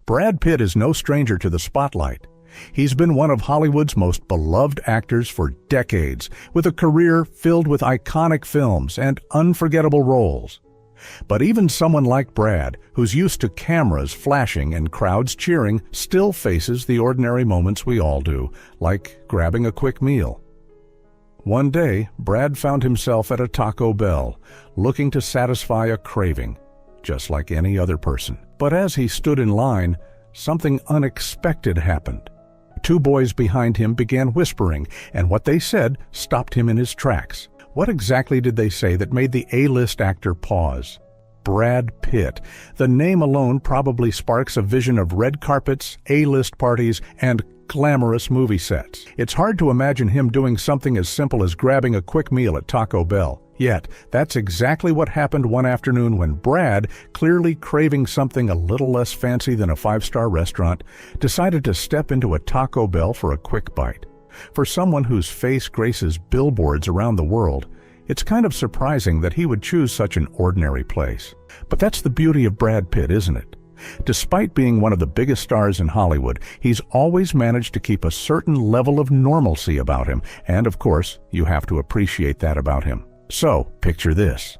Brad Pitt is no stranger to the spotlight. He's been one of Hollywood's most beloved actors for decades, with a career filled with iconic films and unforgettable roles. But even someone like Brad, who's used to cameras flashing and crowds cheering, still faces the ordinary moments we all do, like grabbing a quick meal. One day, Brad found himself at a Taco Bell, looking to satisfy a craving, just like any other person. But as he stood in line, something unexpected happened. Two boys behind him began whispering, and what they said stopped him in his tracks. What exactly did they say that made the A-list actor pause? Brad Pitt. The name alone probably sparks a vision of red carpets, A-list parties, and glamorous movie sets. It's hard to imagine him doing something as simple as grabbing a quick meal at Taco Bell. Yet, that's exactly what happened one afternoon when Brad, clearly craving something a little less fancy than a five-star restaurant, decided to step into a Taco Bell for a quick bite. For someone whose face graces billboards around the world, it's kind of surprising that he would choose such an ordinary place. But that's the beauty of Brad Pitt, isn't it? Despite being one of the biggest stars in Hollywood, he's always managed to keep a certain level of normalcy about him, and of course, you have to appreciate that about him. So, picture this.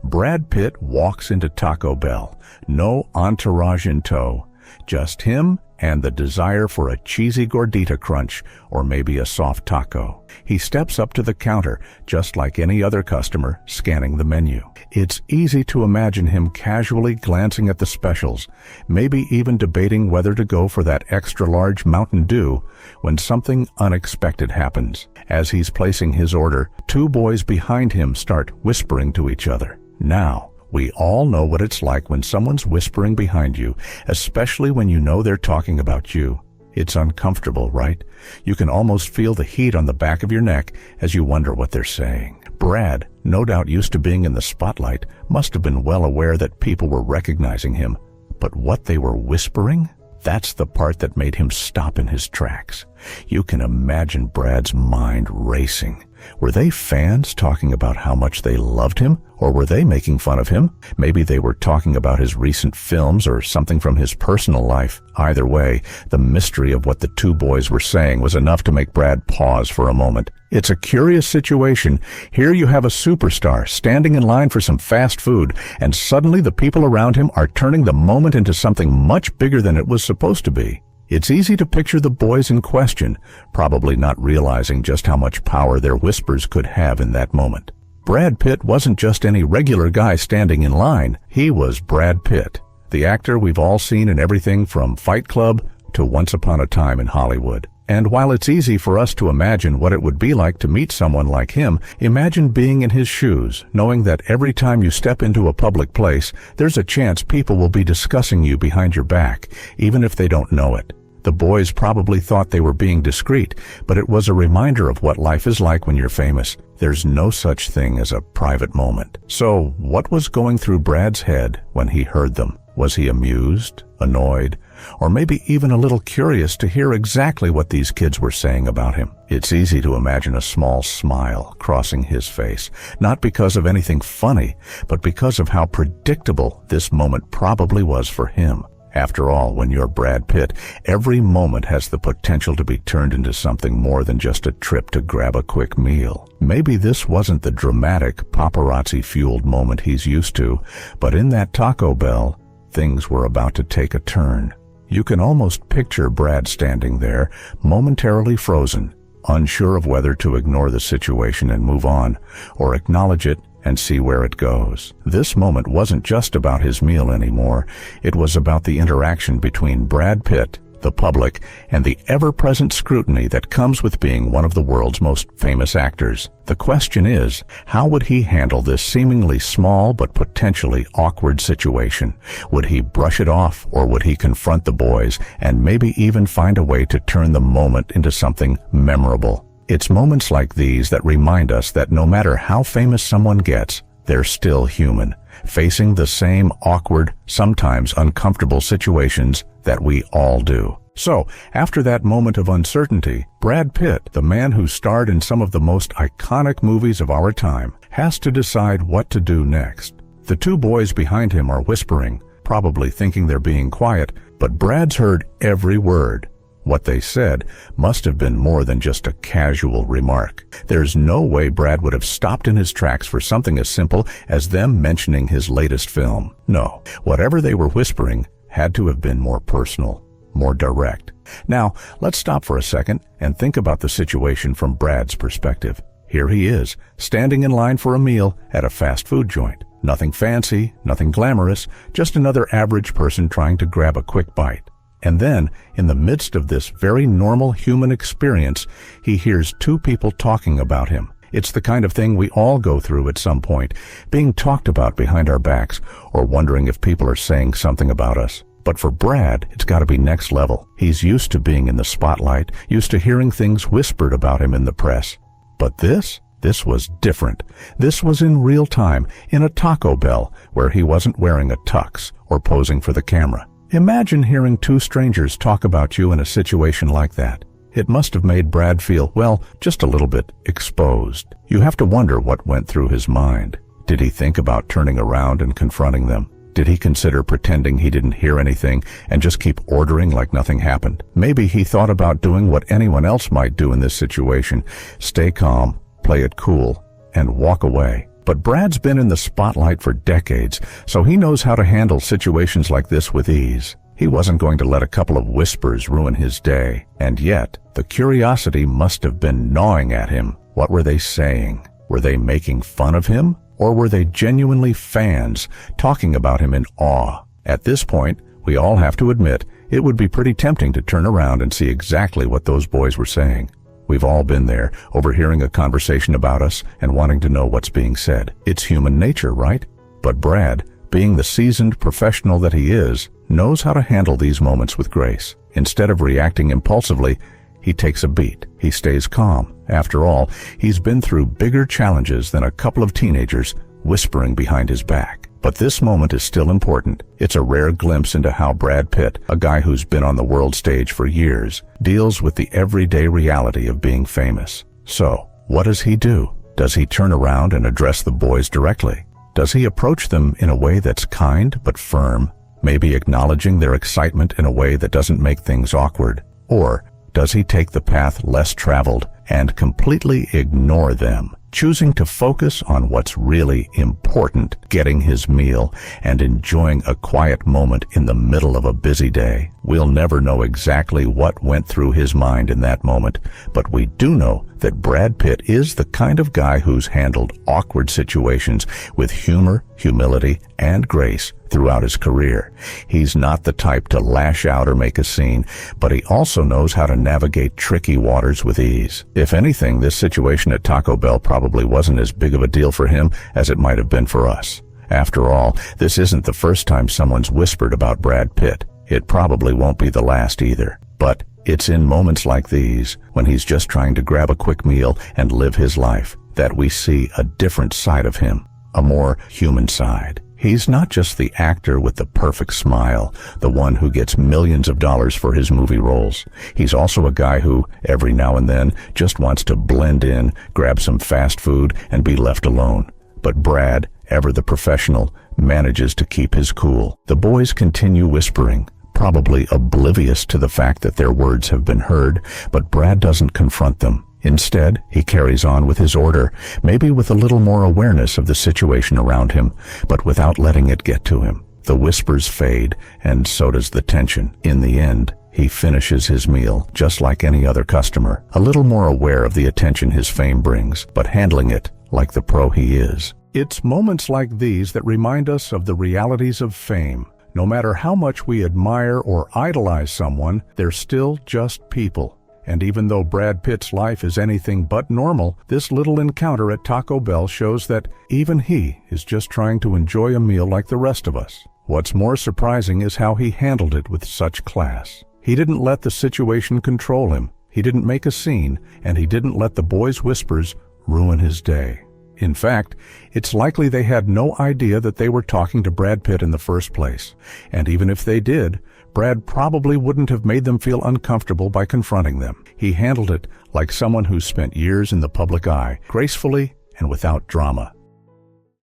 Brad Pitt walks into Taco Bell, no entourage in tow, just him and the desire for a cheesy gordita crunch or maybe a soft taco. He steps up to the counter, just like any other customer, scanning the menu. It's easy to imagine him casually glancing at the specials, maybe even debating whether to go for that extra-large Mountain Dew, when something unexpected happens. As he's placing his order, two boys behind him start whispering to each other. Now, we all know what it's like when someone's whispering behind you, especially when you know they're talking about you. It's uncomfortable, right? You can almost feel the heat on the back of your neck as you wonder what they're saying. Brad, no doubt used to being in the spotlight, must have been well aware that people were recognizing him. But what they were whispering? That's the part that made him stop in his tracks. You can imagine Brad's mind racing. Were they fans talking about how much they loved him? Or were they making fun of him? Maybe they were talking about his recent films or something from his personal life. Either way, the mystery of what the two boys were saying was enough to make Brad pause for a moment. It's a curious situation. Here you have a superstar standing in line for some fast food, and suddenly the people around him are turning the moment into something much bigger than it was supposed to be. It's easy to picture the boys in question, probably not realizing just how much power their whispers could have in that moment. Brad Pitt wasn't just any regular guy standing in line. He was Brad Pitt, the actor we've all seen in everything from Fight Club to Once Upon a Time in Hollywood. And while it's easy for us to imagine what it would be like to meet someone like him, imagine being in his shoes, knowing that every time you step into a public place, there's a chance people will be discussing you behind your back, even if they don't know it. The boys probably thought they were being discreet, but it was a reminder of what life is like when you're famous. There's no such thing as a private moment. So, what was going through Brad's head when he heard them? Was he amused, annoyed, or maybe even a little curious to hear exactly what these kids were saying about him? It's easy to imagine a small smile crossing his face, not because of anything funny, but because of how predictable this moment probably was for him. After all, when you're Brad Pitt, every moment has the potential to be turned into something more than just a trip to grab a quick meal. Maybe this wasn't the dramatic, paparazzi-fueled moment he's used to, but in that Taco Bell, things were about to take a turn. You can almost picture Brad standing there, momentarily frozen, unsure of whether to ignore the situation and move on, or acknowledge it and see where it goes. This moment wasn't just about his meal anymore. It was about the interaction between Brad Pitt, the public, and the ever-present scrutiny that comes with being one of the world's most famous actors. The question is, how would he handle this seemingly small but potentially awkward situation? Would he brush it off, or would he confront the boys and maybe even find a way to turn the moment into something memorable? It's moments like these that remind us that no matter how famous someone gets, they're still human, facing the same awkward, sometimes uncomfortable situations that we all do. So, after that moment of uncertainty, Brad Pitt, the man who starred in some of the most iconic movies of our time, has to decide what to do next. The two boys behind him are whispering, probably thinking they're being quiet, but Brad's heard every word. What they said must have been more than just a casual remark. There's no way Brad would have stopped in his tracks for something as simple as them mentioning his latest film. No, whatever they were whispering had to have been more personal, more direct. Now, let's stop for a second and think about the situation from Brad's perspective. Here he is, standing in line for a meal at a fast food joint. Nothing fancy, nothing glamorous, just another average person trying to grab a quick bite. And then, in the midst of this very normal human experience, he hears two people talking about him. It's the kind of thing we all go through at some point, being talked about behind our backs, or wondering if people are saying something about us. But for Brad, it's got to be next level. He's used to being in the spotlight, used to hearing things whispered about him in the press. But this was different. This was in real time, in a Taco Bell, where he wasn't wearing a tux or posing for the camera. Imagine hearing two strangers talk about you in a situation like that. It must have made Brad feel, well, just a little bit exposed. You have to wonder what went through his mind. Did he think about turning around and confronting them? Did he consider pretending he didn't hear anything and just keep ordering like nothing happened? Maybe he thought about doing what anyone else might do in this situation: stay calm, play it cool, and walk away. But Brad's been in the spotlight for decades, so he knows how to handle situations like this with ease. He wasn't going to let a couple of whispers ruin his day. And yet, the curiosity must have been gnawing at him. What were they saying? Were they making fun of him? Or were they genuinely fans, talking about him in awe? At this point, we all have to admit, it would be pretty tempting to turn around and see exactly what those boys were saying. We've all been there, overhearing a conversation about us and wanting to know what's being said. It's human nature, right? But Brad, being the seasoned professional that he is, knows how to handle these moments with grace. Instead of reacting impulsively, he takes a beat. He stays calm. After all, he's been through bigger challenges than a couple of teenagers whispering behind his back. But this moment is still important. It's a rare glimpse into how Brad Pitt, a guy who's been on the world stage for years, deals with the everyday reality of being famous. So, what does he do? Does he turn around and address the boys directly? Does he approach them in a way that's kind but firm, maybe acknowledging their excitement in a way that doesn't make things awkward? Or does he take the path less traveled and completely ignore them, choosing to focus on what's really important, getting his meal and enjoying a quiet moment in the middle of a busy day? We'll never know exactly what went through his mind in that moment, but we do know that Brad Pitt is the kind of guy who's handled awkward situations with humor, humility, and grace throughout his career. He's not the type to lash out or make a scene, but he also knows how to navigate tricky waters with ease. If anything, this situation at Taco Bell probably wasn't as big of a deal for him as it might have been for us. After all, this isn't the first time someone's whispered about Brad Pitt. It probably won't be the last either. But it's in moments like these, when he's just trying to grab a quick meal and live his life, that we see a different side of him, a more human side. He's not just the actor with the perfect smile, the one who gets millions of dollars for his movie roles. He's also a guy who, every now and then, just wants to blend in, grab some fast food, and be left alone. But Brad, ever the professional, manages to keep his cool. The boys continue whispering, probably oblivious to the fact that their words have been heard, but Brad doesn't confront them. Instead, he carries on with his order, maybe with a little more awareness of the situation around him, but without letting it get to him. The whispers fade, and so does the tension. In the end, he finishes his meal, just like any other customer, a little more aware of the attention his fame brings, but handling it like the pro he is. It's moments like these that remind us of the realities of fame. No matter how much we admire or idolize someone, they're still just people. And even though Brad Pitt's life is anything but normal, this little encounter at Taco Bell shows that even he is just trying to enjoy a meal like the rest of us. What's more surprising is how he handled it with such class. He didn't let the situation control him, he didn't make a scene, and he didn't let the boys' whispers ruin his day. In fact, it's likely they had no idea that they were talking to Brad Pitt in the first place. And even if they did, Brad probably wouldn't have made them feel uncomfortable by confronting them. He handled it like someone who spent years in the public eye, gracefully and without drama.